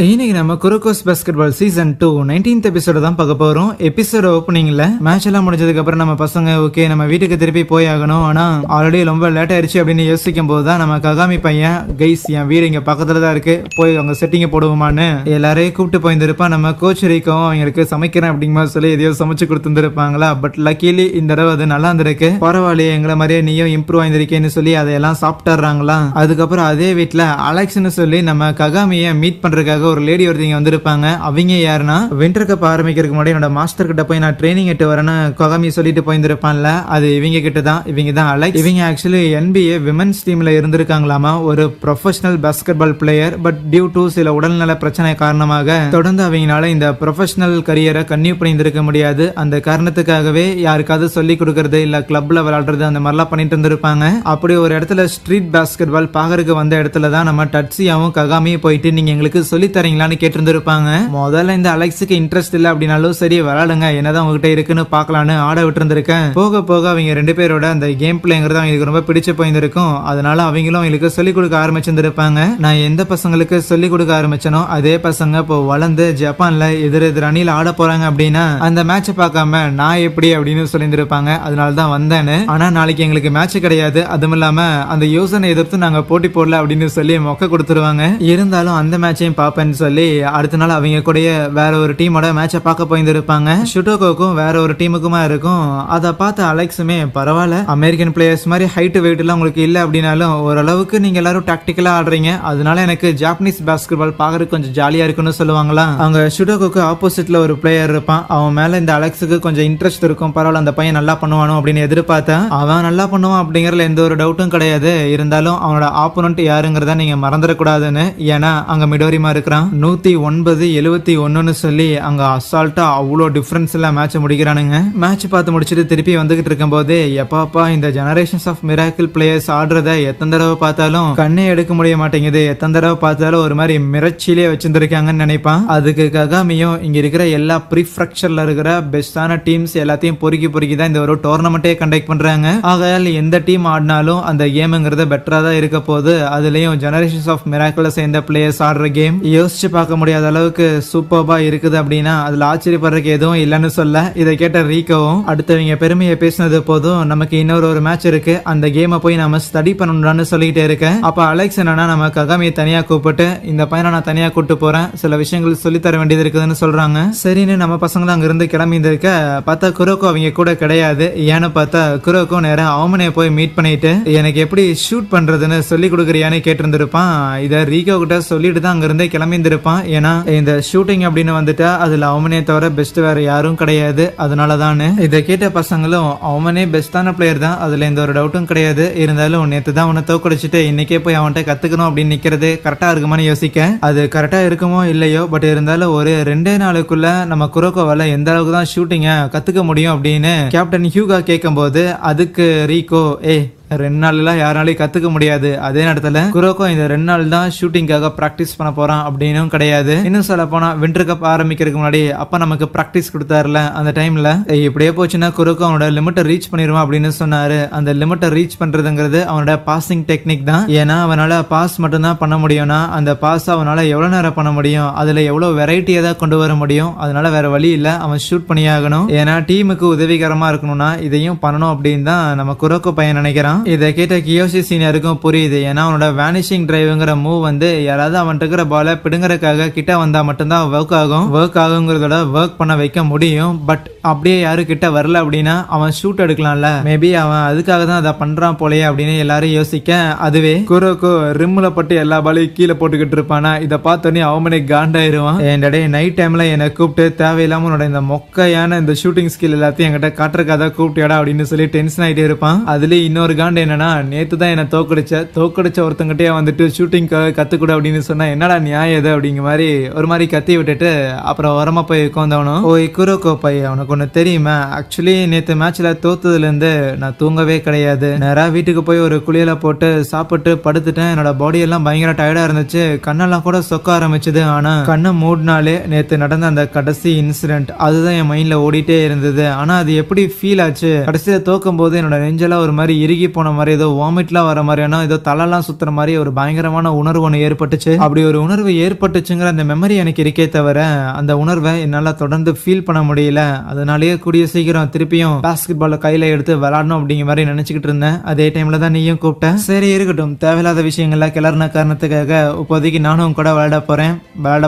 இன்னைக்கு நம்ம குரோகோஸ் basketball season 2 19th எபிசோட தான் பார்க்க போறோம். எபிசோட ஓப்பனிங்ல மேட்ச் எல்லாம் முடிஞ்சதுக்கு அப்புறம் நம்ம பசங்க ஓகே நம்ம வீட்டுக்கு திருப்பி போய் ஆகணும், ஆனா ஆல்ரெடி ரொம்ப லேட் ஆயிடுச்சு அப்படின்னு யோசிக்கும் போது தான் நம்ம ககாமி பையன் கைஸ் என் வீடு இங்க பக்கத்துல தான் இருக்கு, போய் அவங்க செட்டிங்க போடுவோமான்னு எல்லாரையும் கூப்பிட்டு போயிருந்திருப்பான். நம்ம கோச் ரீக்கும் அவங்களுக்கு சமைக்கிறேன் அப்படிங்கிற மாதிரி சொல்லி எதையோ சமைச்சு கொடுத்துருப்பாங்களா. பட் லக்கிலி இந்த தடவை அது நல்லா இருந்திருக்கு. பரவாயில்லையே எங்களை மாதிரியே நீயும் இம்ப்ரூவ் ஆயிருக்கேன்னு சொல்லி அதையெல்லாம் சாப்பிட்டுறாங்களா. அதுக்கப்புறம் அதே வீட்டுல அலெக்ஸ்னு சொல்லி நம்ம ககாமியை மீட் பண்றதுக்காக ஒரு லேடி ஒருத்தங்க வந்திருப்பாங்க. அவங்க யாருன்னா வின்டர் கப் ஆரம்பிக்கிறதுக்கு முன்னாடி என்னோட மாஸ்டர் கிட்ட போய் நான் ட்ரைனிங் எட்டு வரேன்னு ககாமி சொல்லிட்டு போயிருந்திருப்பான்ல, அது இவங்க கிட்ட தான். இவங்க தான் அலெக்ஸ். இவங்க ஆக்சுவலி NBA விமென்ஸ் டீம்ல இருந்திருக்காங்களாமா, ஒரு professional basketball player. But due to சில உடல்நல பிரச்சனை காரணமாக தொடர்ந்து அவங்களால இந்த ப்ரொஃபஷனல் கரியரை கன்டினியூ பண்ணியிருக்க முடியாது. அந்த காரணத்துக்காகவே யாருக்காவது சொல்லி கொடுக்கறது இல்ல கிளப்ல விளையாடுறது அந்த மாதிரிலாம் பண்ணிட்டு இருந்திருப்பாங்க. அப்படி ஒரு இடத்துல ஸ்ட்ரீட் பாஸ்கெட்பால் பாக்குறதுக்கு வந்த இடத்துல தான் நம்ம டட்சியாவும் ககாமியும் போயிட்டு நீங்க எங்களுக்கு சொல்லி தரீங்களான்னு கேட்டிருந்திருப்பாங்க. முதல்ல இந்த அலெக்ஸுக்கு இன்ட்ரெஸ்ட் இல்ல அப்படின்னாலும் சரி விளையாடுங்க என்னதான் உங்ககிட்ட இருக்குன்னு பாக்கலான்னு ஆட விட்டு இருந்திருக்கேன். போக போக அவங்க ரெண்டு பேரோட அந்த கேம் பிளேங்கிறது அவங்களுக்கு ரொம்ப பிடிச்சு போயிருந்திருக்கும். அதனால அவங்களும் அவங்களுக்கு சொல்லிக் கொடுக்க ஆரம்பிச்சிருந்திருப்பாங்க. நான் எந்த பசங்களுக்கு சொல்லிக் கொடுக்க ஆரம்பிச்சனோ அதே பசங்க இப்போ வளர்ந்து ஜப்பான்ல எதிர் அணியில ஆட போறாங்க அப்படின்னா அந்த மேட்சை பார்க்காம நான் எப்படி அப்படின்னு சொல்லியிருந்திருப்பாங்க. அதனாலதான் வந்தேன்னு. ஆனா நாளைக்கு எங்களுக்கு மேட்ச் கிடையாது, அதுவும் இல்லாம அந்த யோசனை எதிர்த்து நாங்க போட்டி போடல அப்படின்னு சொல்லி மொக்க கொடுத்துருவாங்க. இருந்தாலும் அந்த மேட்சையும் பாப்பேன்னு சொல்லி அடுத்த நாள் அவங்க கூட வேற ஒரு டீமோட மேட்சை பார்க்க போயிருந்திருப்பாங்க. ஷுட்டோகோக்கும் வேற ஒரு டீமுக்குமா இருக்கும். அதை பார்த்து அலெக்ஸுமே பரவாயில்ல அமெரிக்கன் பிளேயர்ஸ் மாதிரி ஹைட் வெயிட் எல்லாம் உங்களுக்கு இல்ல அப்படின்னாலும் ஓரளவுக்கு நீங்க எல்லாரும் டாக்டிக்கலா ஆடுறீங்க, அதனால எனக்கு ஜாப்பனீஸ் பாஸ்கெட்பால் பாக்குறது கொஞ்சம் ஜாலியா இருக்குன்னு சொல்லுவாங்களா. அவங்க ஷுட்டோகோக்கு ஆப்போசிட்ல ஒரு பிளேயர் இருப்பான். அவன் மேல இந்த அலெக்ஸுக்கு கொஞ்சம் இன்ட்ரெஸ்ட் இருக்கும். பரவாயில்ல அந்த பையன் நல்லா பண்ணுவானோ அப்படின்னு எதிர்பார்த்தேன். அவன் நல்லா பண்ணுவான் அப்படிங்கறதுல எந்த ஒரு டவுட்டும் கிடையாது. இருந்தாலும் அவனோட ஆப்போனன்ட் யாருங்கிறத நீங்க மறந்துடக்கூடாதுன்னு. ஏன்னா அங்க மிடோரிமா இருக்கிறான். 109-71 சொல்லி அங்க அசால்ட்டா அவ்வளோ டிஃபரன்ஸ்ல மேட்ச் முடிக்கிறானுங்க. மேட்ச் பார்த்து முடிச்சுட்டு திருப்பி வந்துகிட்டு இருக்கும் போது எப்பாப்பா இந்த ஜெனரேஷன்ஸ் ஆஃப் மிராக்கிள் பிளேயர்ஸ் ஆடுறத எத்தனை தடவை பார்த்தாலும் கண்ணே எடுக்க முடிய மாட்டேங்குது, எத்தனை தடவை பார்த்தாலும் ஒரு மாதிரி மிரட்சியிலே வச்சிருந்திருக்காங்கன்னு நினைப்பான். அதுக்கு ககாமியும் இங்க இருக்கிற எல்லா ப்ரீஃப்ரக்சர்ல இருக்கிற பெஸ்டான டீம்ஸ் எல்லாத்தையும் பொறுக்கி தான் இந்த ஒரு டோர்னமெண்ட்டே கண்டக்ட் பண்றாங்க. ஆகையால் எந்த டீம் ஆடினாலும் அந்த கேமுங்கிறது பெட்டரா தான் இருக்க போது. அதுலயும் ஜெனரேஷன்ஸ் ஆஃப் மிராக்கிள் சேர்ந்த பிளேயர்ஸ் ஆடுற கேம் யோசிச்சு பார்க்க முடியாத அளவுக்கு சூப்பர்பா இருக்குது அப்படின்னா அதுல ஆச்சரியப்படுறதுக்கு எதுவும் இல்லைன்னு சொல்ல இதை கேட்ட ரீக்கவும் அடுத்தவங்க பெருமையை பேசினது போதும், நமக்கு இன்னொரு மேட்ச் இருக்கு, அந்த கேமை போய் நம்ம ஸ்டடி பண்ணணும்னு சொல்லிட்டே இருக்கேன். அப்ப அலெக்ஸ் என்னன்னா நம்ம ககாமியை தனியா கூப்பிட்டு இந்த பையனை நான் தனியா கூப்பிட்டு போறேன், சில விஷயங்கள் சொல்லி தர வேண்டியது இருக்குதுன்னு சொல்றாங்க. சரின்னு நம்ம பசங்களும் அங்க இருந்து கிளம்பி இருக்க பார்த்தா குரோக்கோ அவங்க கூட கிடையாது. ஏன்னு பார்த்தா குரோக்கோ நேரம் அவமனைய போய் மீட் பண்ணிட்டு எனக்கு எப்படி ஷூட் பண்றதுன்னு சொல்லி கொடுக்குறியான்னு கேட்டிருந்திருப்பான். இதை ரீகோ கிட்ட சொல்லிட்டு தான் அங்க இருந்தே கிளம்பி இருந்திருப்பான். ஏன்னா இந்த ஷூட்டிங் அப்படின்னு வந்துட்டா அதுல அவனே தவிர பெஸ்ட் வேற யாரும் கிடையாது. அதனாலதான் இதை கேட்ட பசங்களும் அவனே பெஸ்டான பிளேயர் தான், அதுல எந்த ஒரு டவுட்டும் கிடையாது. இருந்தாலும் நேத்து தான் அவனை தோக்கடிச்சிட்டு இன்னைக்கே போய் அவன்கிட்ட கத்துக்கணும் அப்படின்னு நிக்கிறது கரெக்டா இருக்குமான்னு யோசிக்க அது கரெக்டா இருக்குமோ இல்லையோ, பட் இருந்தாலும் ஒரு 2 நாளுக்குள்ள நம்ம குரோக்கோவால எந்த அளவுக்கு தான் ஷூட்டிங்க கத்துக்க முடியும் அப்படின்னு கேப்டன் ஹியூகா கேட்கும் போது அதுக்கு ரீகோ 2 நாள்லாம் யாராலையும் கத்துக்க முடியாது. அதே நேரத்துல குரோக்கோ இந்த 2 நாள் தான் ஷூட்டிங்காக பிராக்டிஸ் பண்ண போறான் அப்படின்னும் கிடையாது. இன்னும் சொல்ல போனா வின்டர் கப் ஆரம்பிக்கிறதுக்கு முன்னாடி அப்ப நமக்கு பிராக்டிஸ் கொடுத்தாருல, அந்த டைம்ல இப்படியே போச்சுன்னா குரோக்கோ அவனோட லிமிட்டை ரீச் பண்ணிடுவான் அப்படின்னு சொன்னாரு. அந்த லிமிட்டை ரீச் பண்றதுங்கிறது அவனோட பாசிங் டெக்னிக் தான். ஏன்னா அவனால பாஸ் மட்டும் தான் பண்ண முடியும்னா அந்த பாஸ் அவனால எவ்வளவு நேரம் பண்ண முடியும், அதுல எவ்வளவு வெரைட்டியா தான் கொண்டு வர முடியும். அதனால வேற வழி இல்ல, அவன் ஷூட் பண்ணியாகணும். ஏன்னா டீமுக்கு உதவிகரமா இருக்கணும்னா இதையும் பண்ணணும் அப்படின்னு தான் நம்ம குரோக்கோ பையன் நினைக்கிறான். இதை கேட்ட கியோஷி சீனியருக்கும் புரியுது. ஏன்னா அவனோட வேனிஷிங் டிரைவ்ங்கிற மூவ் வந்து யாராவது அவன் இருக்கிற பால பிடுங்கறதுக்காக கிட்ட வந்தா மட்டும்தான் ஒர்க் ஆகுங்கிறதோட ஒர்க் பண்ண வைக்க முடியும். பட் அப்படியே யாரு கிட்ட வரல அப்படின்னா அவன் ஷூட் எடுக்கலாம்ல, மேபி அவன் அதுக்காக தான் அதை பண்றான் போலயே அப்படின்னு எல்லாரும் யோசிக்க அதுவே குரோக்கோ ரிம்ல பட்டு எல்லா பாலையும் கீழே போட்டுக்கிட்டு இருப்பானா. இதை பார்த்தோன்னே அவனே காண்டாயிருவான். என்னடே நைட் டைம்ல என்னை கூப்பிட்டு தேவையில்லாம உன்னோட இந்த மொக்கையான இந்த ஷூட்டிங் ஸ்கில் எல்லாத்தையும் என்கிட்ட காட்டுறக்காக கூப்பிட்டியாடா அப்படின்னு சொல்லி டென்ஷன் ஆயிட்டே இருப்பான். அதுலயும் இன்னொரு காண்டு என்னன்னா நேத்து தான் என்ன தோக்கடிச்ச ஒருத்தங்கிட்டே வந்துட்டு ஷூட்டிங் கத்துக்கூட அப்படின்னு சொன்னா என்னடா நியாயம் இது அப்படிங்கிற மாதிரி ஒரு மாதிரி கத்தி விட்டுட்டு அப்புறம் ஓரமா போய் உட்காந்தவனும் குரோக்கோ பை அவனுக்கு ஒண்ணு தெரியுமா, ஆக்சுவலி நேத்து மேட்ச்ல தோத்ததுல இருந்து நான் தூங்கவே கிடையாது. நேரா வீட்டுக்கு போய் ஒரு குளியல போட்டு சாப்பிட்டு படுத்துட்டேன். என்னோட பாடி எல்லாம் பயங்கர டயர்டா இருந்துச்சு, கண்ணெல்லாம் கூட சொக்க ஆரம்பிச்சது. ஆனா கண்ணை மூடினாலே நேத்து நடந்த அந்த கடைசி இன்சிடென்ட் அதுதான் என் மைண்ட்ல ஓடிட்டே இருந்தது. ஆனா அது எப்படி ஃபீல் ஆச்சு, கடைசியில தோக்கும் போது என்னோட நெஞ்செல்லாம் ஒரு மாதிரி இறுகி போன மாதிரி ஏதோ வாமிட்லாம் வர மாதிரியான ஏதோ தலைலாம் சுத்துற மாதிரி ஒரு பயங்கரமான உணர்வு ஒன்று ஏற்பட்டுச்சு. அப்படி ஒரு உணர்வு ஏற்பட்டுச்சுங்கிற அந்த மெமரி எனக்கு இருக்கே தவிர அந்த உணர்வை என்னால தொடர்ந்து ஃபீல் பண்ண முடியல. அதனாலேயே கூடிய சீக்கிரம் திருப்பியும் பாஸ்கெட் பால் கையில எடுத்து விளையாடணும் அப்படிங்கிற மாதிரி நினைச்சுக்கிட்டு இருந்தேன். அதே டைம்ல தான் நீயும் கூப்பிட்ட. சரி இருக்கட்டும், தேவையில்லாத விஷயங்கள்ல கிளறின காரணத்துக்காக இப்போதைக்கு நானும் கூட விளையாட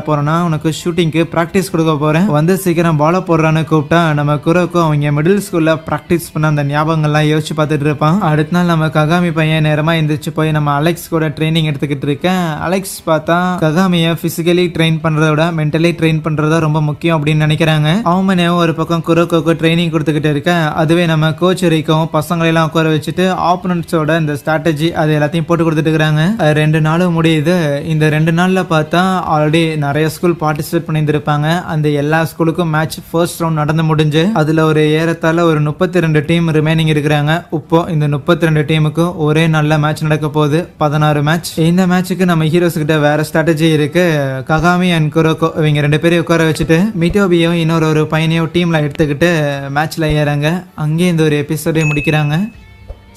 போறேன்னா உனக்கு ஷூட்டிங்க்கு பிராக்டிஸ் கொடுக்க போறேன். வந்து சீக்கிரம் பால போடுறான்னு கூப்பிட்டா நம்ம குரோக்கோ அவங்க மிடில் ஸ்கூல்ல பிராக்டிஸ் பண்ண அந்த ஞாபகங்கள்லாம் யோசிச்சு பார்த்துட்டு இருப்பான். அடுத்த நாள் நம்ம ககாமி பையன் நேரமா எந்திரிச்சு போய் நம்ம அலெக்ஸ் கூட ட்ரைனிங் எடுத்துக்கிட்டு இருக்கேன். அலெக்ஸ் பார்த்தா ககாமியை பிசிக்கலி ட்ரெயின் பண்றத விட மென்டலி ட்ரெயின் பண்றதா ரொம்ப முக்கியம் அப்படின்னு நினைக்கிறாங்க. அவமனையும் ஒரு பக்கம் குரோக்கோக்கு ட்ரைனிங் கொடுத்துக்கிட்டு இருக்கேன். அதுவே நம்ம கோச் வரைக்கும் பசங்களெல்லாம் உட்கார வச்சுட்டு ஆப்போனன்ட்ஸோட இந்த ஸ்ட்ராட்டஜி அது எல்லாத்தையும் போட்டு கொடுத்துட்டு இருக்காங்க. 2 நாளும் முடியுது. இந்த 2 நாள்ல பார்த்தா ஆல்ரெடி நிறைய ஸ்கூல் பார்ட்டிசிபேட் பண்ணியிருந்திருப்பாங்க. அந்த எல்லா ஸ்கூலுக்கும் மேட்ச் ஃபர்ஸ்ட் ரவுண்ட் நடந்து முடிஞ்சு அதுல ஒரு ஏறத்தாழ ஒரு 32 டீம் ரிமைனிங் இருக்கிறாங்க. இப்போ இந்த 32 டீமுக்கு ஒரே நல்ல மேட்ச் நடக்க போகுது. 16 மேட்ச். இந்த மேட்சுக்கு நம்ம ஹீரோஸ் கிட்ட வேற ஸ்ட்ராட்டஜி இருக்கு. ககாமி அண்ட் குரோக்கோ இவங்க 2 பேரையும் உட்கார வச்சுட்டு மிட்டோபியும் இன்னொரு பையனையும் டீம்ல எடுத்துக்கிட்டு மேட்ச்ல ஏறாங்க. அங்கேயே இந்த ஒரு எபிசோடை முடிக்கிறாங்க.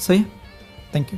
So thank you.